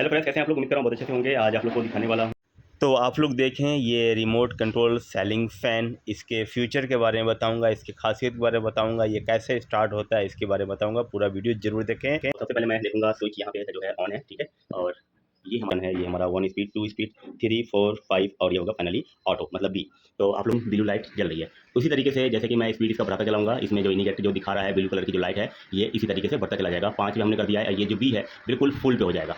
Hello friends, कैसे हैं आप लोग? उम्मीद कर रहा हूँ बहुत अच्छे से होंगे। आज आप लोग को दिखाने वाला हूँ। तो आप लोग देखें, ये रिमोट कंट्रोल सीलिंग फ़ैन, इसके फ्यूचर के बारे में बताऊंगा, इसकी खासियत के बारे में बताऊंगा, ये कैसे स्टार्ट होता है इसके बारे में बताऊंगा। पूरा वीडियो जरूर देखें। सबसे पहले मैं देखूंगा स्विच यहाँ पे जो है ऑन है, ठीक है। और ये हमारा है, ये हमारा 1 स्पीड, 2 स्पीड, 3, 4, 5 और ये होगा फाइनली ऑटो, मतलब बी। तो आप लोग ब्लू लाइट जल रही है। उसी तरीके से जैसे कि मैं स्पीड इसका बढ़ाता चलाऊंगा, इसमें जो इंडिकेटर जो दिखा रहा है ब्लू कलर की जो लाइट है, ये इसी तरीके से बढ़ता चला जाएगा। 5 पे हमने कर दिया है, ये जो बी है बिल्कुल फुल पे हो जाएगा।